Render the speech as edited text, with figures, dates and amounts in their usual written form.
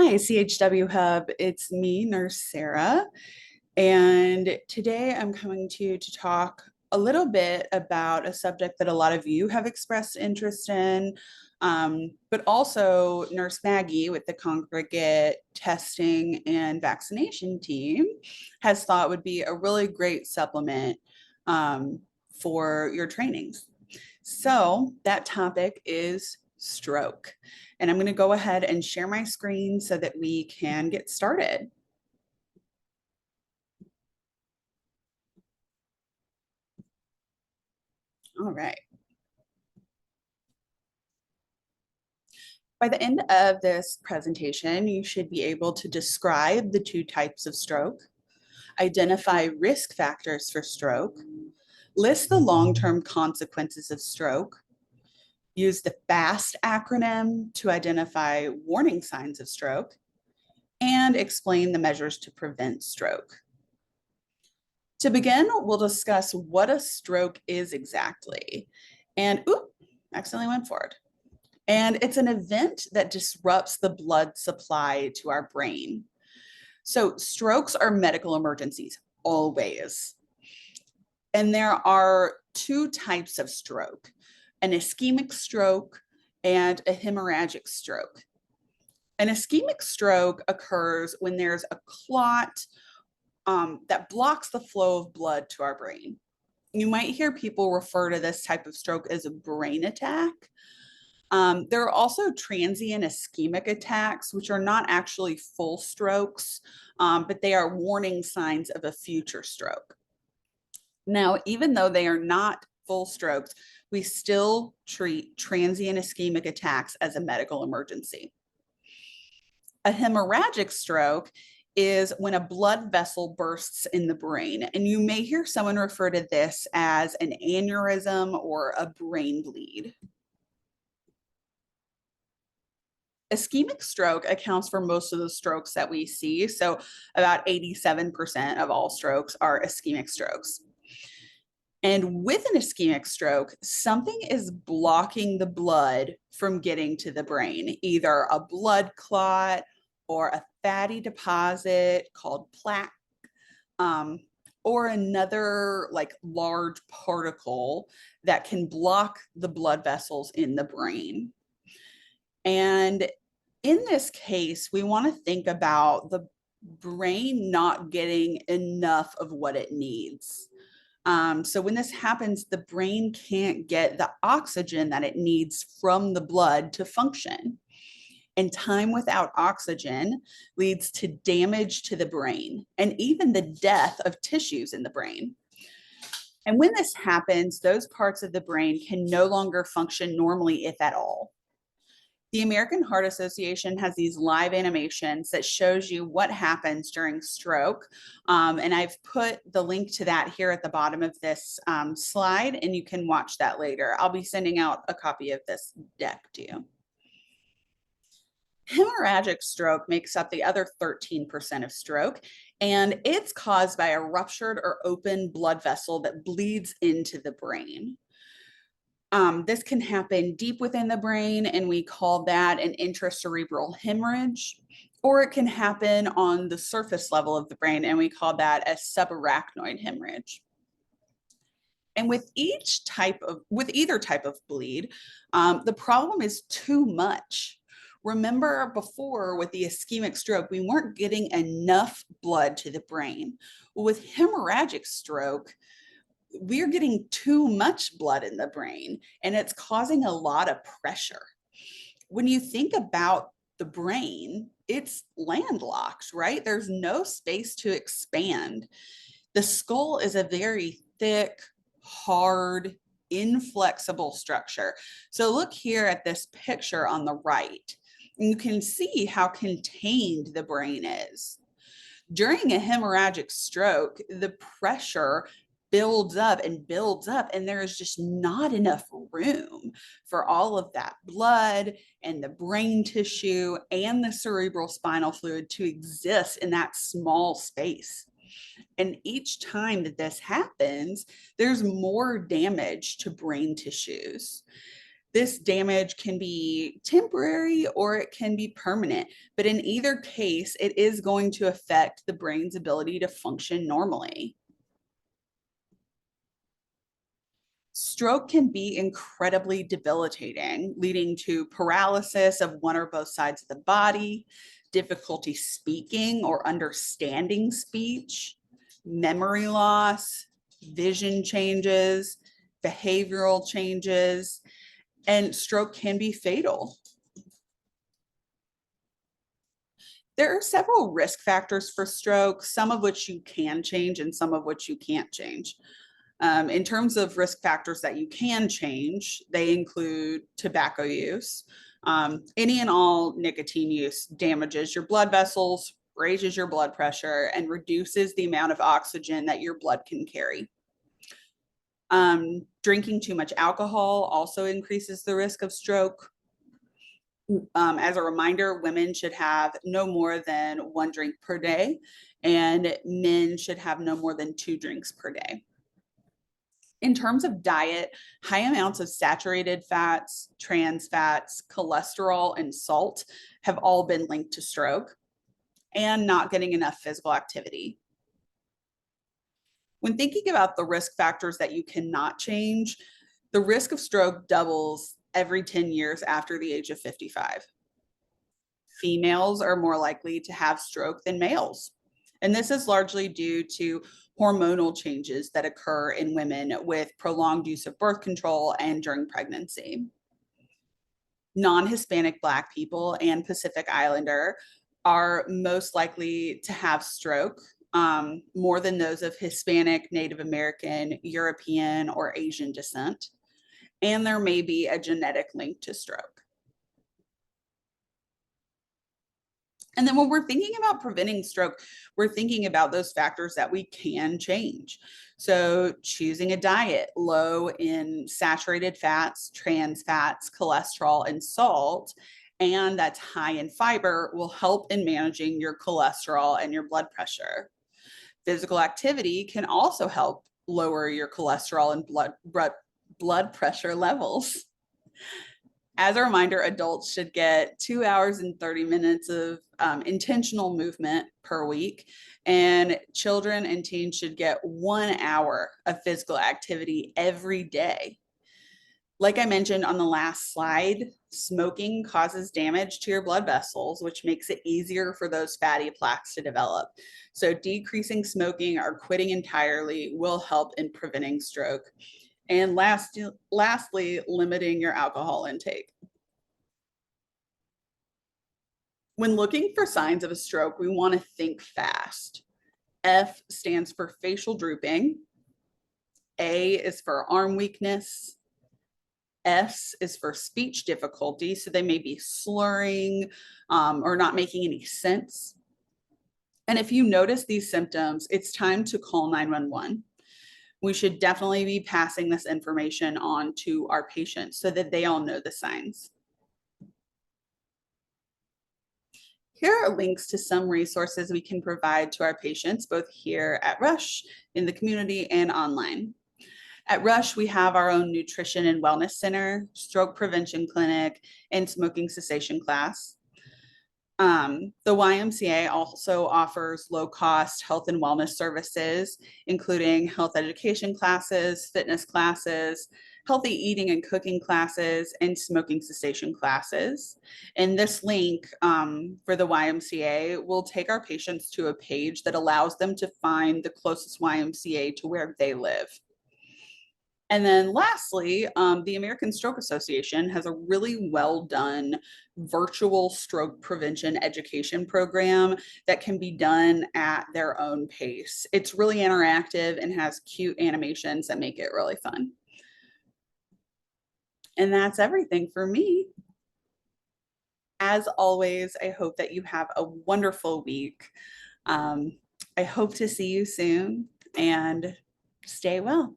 Hi, CHW Hub. It's me, Nurse Sarah, and today I'm coming to you to talk a little bit about a subject that a lot of you have expressed interest in, but also Nurse Maggie with the congregate testing and vaccination team has thought would be a really great supplement um, for your trainings. So that topic is stroke. And I'm going to go ahead and share my screen so that we can get started. All right. By the end of this presentation, you should be able to describe the two types of stroke, identify risk factors for stroke, list the long-term consequences of stroke, use the FAST acronym to identify warning signs of stroke, and explain the measures to prevent stroke. To begin, we'll discuss what a stroke is exactly. And, accidentally went forward. And it's an event that disrupts the blood supply to our brain. So strokes are medical emergencies, always. And there are two types of stroke, an ischemic stroke and a hemorrhagic stroke. An ischemic stroke occurs when there's a clot that blocks the flow of blood to our brain. You might hear people refer to this type of stroke as a brain attack. There are also transient ischemic attacks, which are not actually full strokes, but they are warning signs of a future stroke. Now, even though they are not full strokes, we still treat transient ischemic attacks as a medical emergency. A hemorrhagic stroke is when a blood vessel bursts in the brain. And you may hear someone refer to this as an aneurysm or a brain bleed. Ischemic stroke accounts for most of the strokes that we see. So about 87% of all strokes are ischemic strokes. And with an ischemic stroke, something is blocking the blood from getting to the brain, either a blood clot or a fatty deposit called plaque, or another like large particle that can block the blood vessels in the brain. And in this case, we want to think about the brain not getting enough of what it needs. So when this happens, the brain can't get the oxygen that it needs from the blood to function. And time without oxygen leads to damage to the brain and even the death of tissues in the brain. And when this happens, those parts of the brain can no longer function normally, if at all. The American Heart Association has these live animations that shows you what happens during stroke. And I've put the link to that here at the bottom of this slide, and you can watch that later. I'll be sending out a copy of this deck to you. Hemorrhagic stroke makes up the other 13% of stroke, and it's caused by a ruptured or open blood vessel that bleeds into the brain. This can happen deep within the brain, and we call that an intracerebral hemorrhage, or it can happen on the surface level of the brain, and we call that a subarachnoid hemorrhage. And with either type of bleed, the problem is too much. Remember before with the ischemic stroke, we weren't getting enough blood to the brain. Well, with hemorrhagic stroke, we're getting too much blood in the brain, and it's causing a lot of pressure. When you think about the brain, it's landlocked, right? There's no space to expand. The skull is a very thick, hard, inflexible structure. So look here at this picture on the right. You can see how contained the brain is. During a hemorrhagic stroke, the pressure builds up, and there is just not enough room for all of that blood and the brain tissue and the cerebral spinal fluid to exist in that small space. And each time that this happens, there's more damage to brain tissues. This damage can be temporary or it can be permanent, but in either case, it is going to affect the brain's ability to function normally. Stroke can be incredibly debilitating, leading to paralysis of one or both sides of the body, difficulty speaking or understanding speech, memory loss, vision changes, behavioral changes, and stroke can be fatal. There are several risk factors for stroke, some of which you can change and some of which you can't change. In terms of risk factors that you can change, they include tobacco use. Any and all nicotine use damages your blood vessels, raises your blood pressure, and reduces the amount of oxygen that your blood can carry. Drinking too much alcohol also increases the risk of stroke. As a reminder, women should have no more than 1 drink per day, and men should have no more than 2 drinks per day. In terms of diet, high amounts of saturated fats, trans fats, cholesterol, and salt have all been linked to stroke, and not getting enough physical activity. When thinking about the risk factors that you cannot change, the risk of stroke doubles every 10 years after the age of 55. Females are more likely to have stroke than males. And this is largely due to hormonal changes that occur in women with prolonged use of birth control and during pregnancy. Non-Hispanic Black people and Pacific Islander are most likely to have stroke, more than those of Hispanic, Native American, European, or Asian descent. And there may be a genetic link to stroke. And then when we're thinking about preventing stroke, we're thinking about those factors that we can change. So choosing a diet low in saturated fats, trans fats, cholesterol, and salt, and that's high in fiber, will help in managing your cholesterol and your blood pressure. Physical activity can also help lower your cholesterol and blood pressure levels. As a reminder, adults should get 2 hours and 30 minutes of intentional movement per week, and children and teens should get 1 hour of physical activity every day. Like I mentioned on the last slide, smoking causes damage to your blood vessels, which makes it easier for those fatty plaques to develop. So decreasing smoking or quitting entirely will help in preventing stroke. And lastly, limiting your alcohol intake. When looking for signs of a stroke, we want to think fast. F stands for facial drooping. A is for arm weakness. S is for speech difficulty, so they may be slurring or not making any sense. And if you notice these symptoms, it's time to call 911. We should definitely be passing this information on to our patients so that they all know the signs. Here are links to some resources we can provide to our patients, both here at Rush, in the community, and online. At Rush, we have our own nutrition and wellness center, stroke prevention clinic, and smoking cessation class. The YMCA also offers low-cost health and wellness services, including health education classes, fitness classes, healthy eating and cooking classes, and smoking cessation classes. And this link for the YMCA will take our patients to a page that allows them to find the closest YMCA to where they live. And then lastly, the American Stroke Association has a really well done virtual stroke prevention education program that can be done at their own pace. It's really interactive and has cute animations that make it really fun. And that's everything for me. As always, I hope that you have a wonderful week. I hope to see you soon, and stay well.